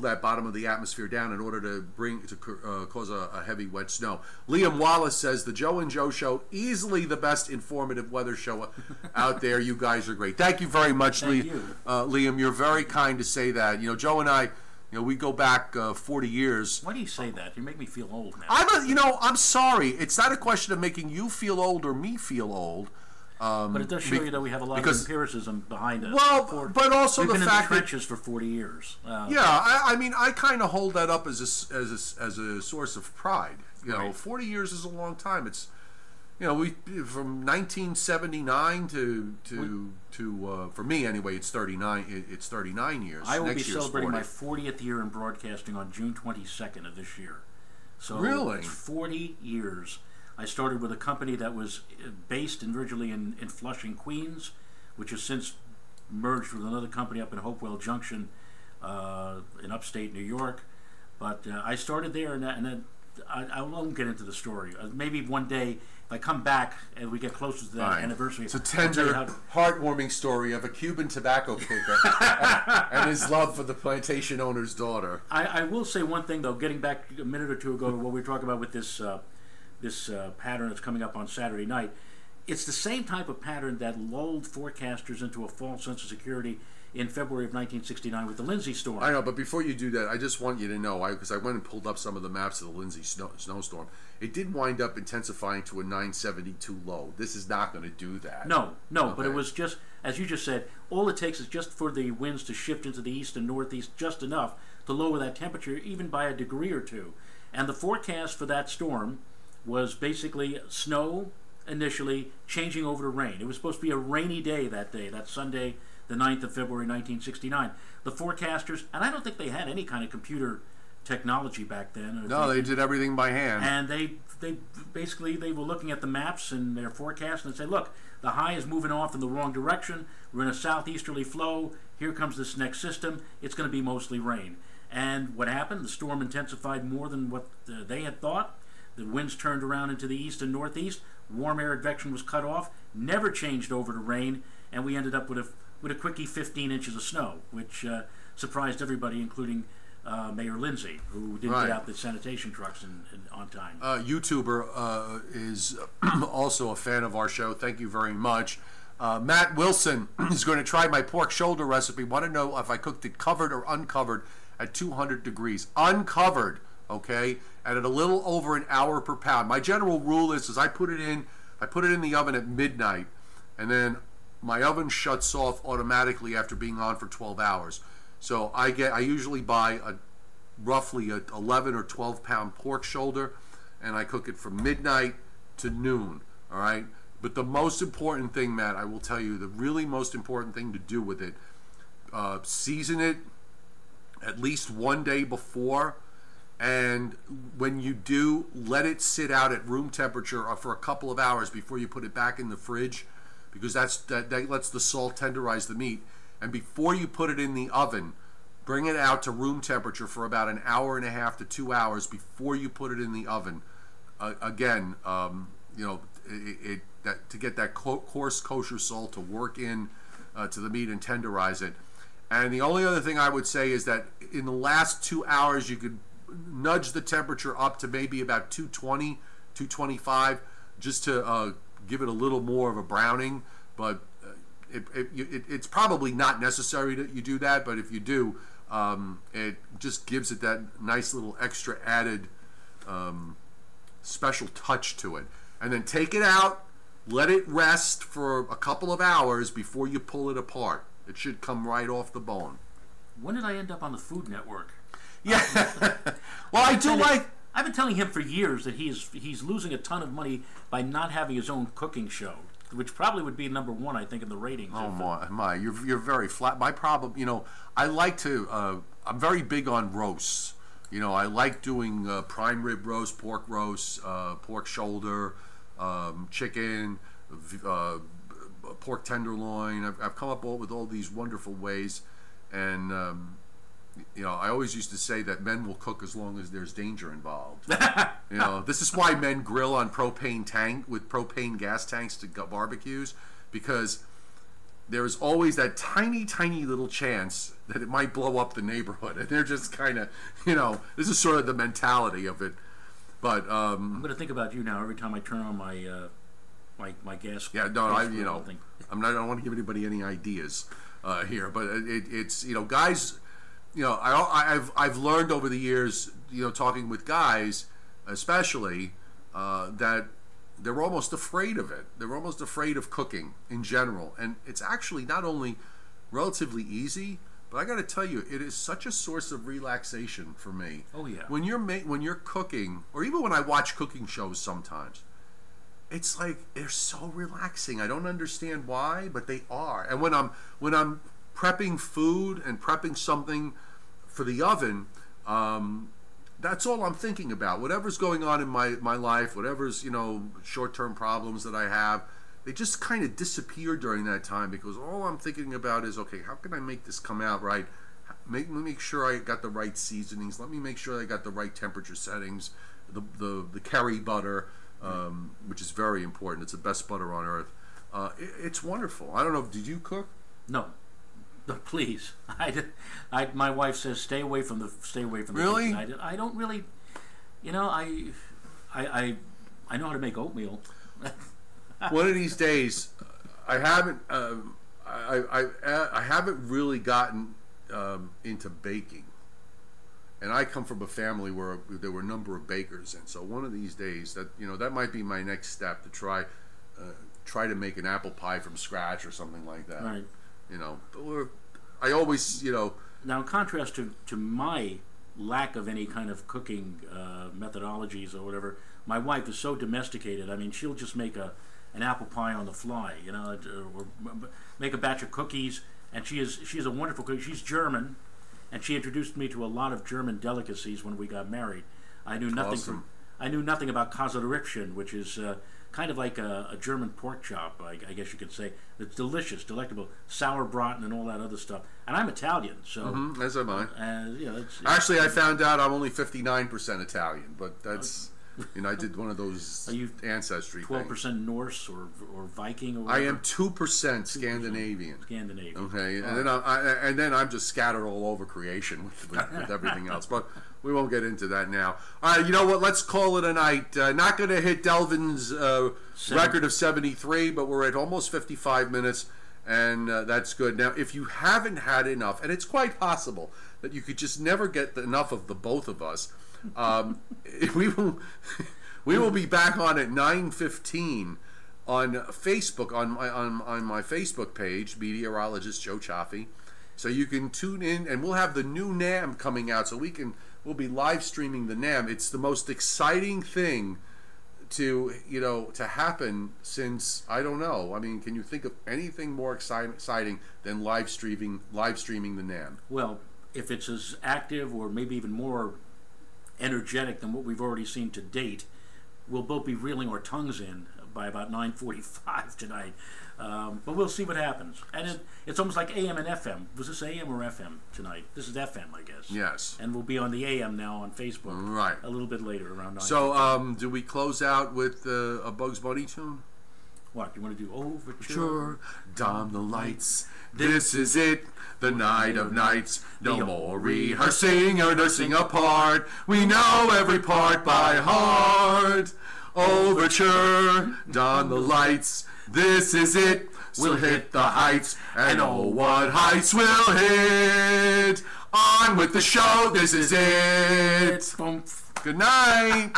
that bottom of the atmosphere down in order to cause a heavy wet snow. Liam Wallace says the Joe and Joe Show, easily the best informative weather show out there. You guys are great. Thank you very much, Liam. You're very kind to say that. Joe and I, we go back 40 years. Why do you say that? You make me feel old now. I'm sorry. It's not a question of making you feel old or me feel old. But it does show you that we have a lot of empiricism behind us. Well, but also we've the been fact in the trenches for 40 years. I kind of hold that up as a source of pride. 40 years is a long time. It's we from 1979 to for me anyway, it's 39. It's 39 years. I will be celebrating my 40th year in broadcasting on June 22nd of this year. So really, it's 40 years. I started with a company that was based originally in Flushing, Queens, which has since merged with another company up in Hopewell Junction in upstate New York. But I started there, and then I won't get into the story. Maybe one day, if I come back and we get closer to that anniversary. It's a tender, heartwarming story of a Cuban tobacco picker and his love for the plantation owner's daughter. I will say one thing, though, getting back a minute or two ago to what we were talking about with this pattern that's coming up on Saturday night. It's the same type of pattern that lulled forecasters into a false sense of security in February of 1969 with the Lindsay storm. I know, but before you do that, I just want you to know, because I went and pulled up some of the maps of the Lindsay snowstorm. It did wind up intensifying to a 972 low. This is not going to do that. No, but it was just, as you just said, all it takes is just for the winds to shift into the east and northeast just enough to lower that temperature, even by a degree or two. And the forecast for that storm was basically snow initially, changing over to rain. It was supposed to be a rainy day that day, that Sunday, the 9th of February, 1969. The forecasters, and I don't think they had any kind of computer technology back then. No, they did everything by hand. And they basically, they were looking at the maps and their forecast and say, look, the high is moving off in the wrong direction. We're in a southeasterly flow. Here comes this next system. It's going to be mostly rain. And what happened? The storm intensified more than what they had thought. The winds turned around into the east and northeast. Warm air advection was cut off. Never changed over to rain, and we ended up with a quickie 15 inches of snow, which surprised everybody, including Mayor Lindsay, who didn't get out the sanitation trucks on time. YouTuber is also a fan of our show. Thank you very much. Matt Wilson is going to try my pork shoulder recipe. Want to know if I cooked it covered or uncovered at 200 degrees. Uncovered, okay, and at a little over an hour per pound. My general rule is I put it in the oven at midnight, and then my oven shuts off automatically after being on for 12 hours. So I usually buy roughly a 11 or 12 pound pork shoulder, and I cook it from midnight to noon. All right. But the most important thing, Matt, I will tell you, the really most important thing to do with it, season it at least one day before, and when you do, let it sit out at room temperature for a couple of hours before you put it back in the fridge, because that lets the salt tenderize the meat. And before you put it in the oven, bring it out to room temperature for about an hour and a half to 2 hours before you put it in the oven. Again, to get that coarse kosher salt to work in to the meat and tenderize it. And the only other thing I would say is that in the last 2 hours, you could nudge the temperature up to maybe about 220, 225, just to give it a little more of a browning. But it's probably not necessary that you do that, but if you do, it just gives it that nice little extra added special touch to it. And then take it out, let it rest for a couple of hours before you pull it apart. It should come right off the bone. When did I end up on the Food Network? Yeah. Well, I've been telling him for years that he's losing a ton of money by not having his own cooking show, which probably would be number one, I think, in the ratings. Oh my! You're very flat. My problem, I like to. I'm very big on roasts. I like doing prime rib roast, pork roast, pork shoulder, chicken, pork tenderloin. I've come up with all these wonderful ways, and I always used to say that men will cook as long as there's danger involved. This is why men grill on propane gas tanks to barbecues, because there's always that tiny little chance that it might blow up the neighborhood, and they're just kind of, this is sort of the mentality of it. But I'm going to think about you now every time I turn on my gas. Yeah, no, I don't want to give anybody any ideas here, but it's guys. I've learned over the years, talking with guys, especially, that they're almost afraid of it. They're almost afraid of cooking in general, and it's actually not only relatively easy, but I got to tell you, it is such a source of relaxation for me. Oh yeah. When you're cooking, or even when I watch cooking shows, sometimes it's like they're so relaxing. I don't understand why, but they are. And when I'm prepping food and prepping something for the oven, that's all I'm thinking about. Whatever's going on in my life, whatever's short-term problems that I have, they just kind of disappear during that time, because all I'm thinking about is, okay, how can I make this come out right? Let me make sure I got the right seasonings. Let me make sure I got the right temperature settings. The curry butter, which is very important. It's the best butter on earth. It's wonderful. I don't know. Did you cook? No. No, please. My wife says stay away from the Really? kitchen. I don't really. I know how to make oatmeal. One of these days, I haven't really gotten into baking, and I come from a family where there were a number of bakers, and so one of these days that might be my next step, to try to make an apple pie from scratch or something like that. Right. I always Now, in contrast to my lack of any kind of cooking methodologies or whatever, my wife is so domesticated. I mean, she'll just make an apple pie on the fly, or make a batch of cookies. And she is a wonderful cook. She's German, and she introduced me to a lot of German delicacies when we got married. I knew nothing about Käserüppchen, which is kind of like a German pork chop, I guess you could say. It's delicious, delectable, sauerbraten and all that other stuff. And I'm Italian, so as am I. it's Actually, I found out I'm only 59% Italian, but that's You know, I did one of those Are you ancestry 12% things. Norse or Viking or I whatever? am 2% Scandinavian. Scandinavian. Okay, and then I'm just scattered all over creation with everything else. But we won't get into that now. All right, you know what? Let's call it a night. Not going to hit Delvin's record of 73, but we're at almost 55 minutes, and that's good. Now, if you haven't had enough, and it's quite possible that you could just never get enough of the both of us, we will be back on at 9:15 on Facebook on my Facebook page, meteorologist Joe Cioffi. So you can tune in, and we'll have the new NAM coming out, so we'll be live streaming the NAM. It's the most exciting thing to happen since, I don't know. I mean, can you think of anything more exciting than live streaming the NAM? Well, if it's as active or maybe even more energetic than what we've already seen to date, we'll both be reeling our tongues in by about 9:45 tonight. But we'll see what happens. And it's almost like AM and FM. Was this AM or FM tonight? This is FM, I guess. Yes. And we'll be on the AM now on Facebook. Right. A little bit later, around 9. So, do we close out with a Bugs Bunny tune? What, you want to do Overture? Sure. Dawn the lights. This is it. The night of nights. No more rehearsing or nursing apart. We know every part by heart. Overture. Dawn the lights. This is it. We'll hit the heights. And oh, what heights we'll hit. On with the show. This is it. Good night.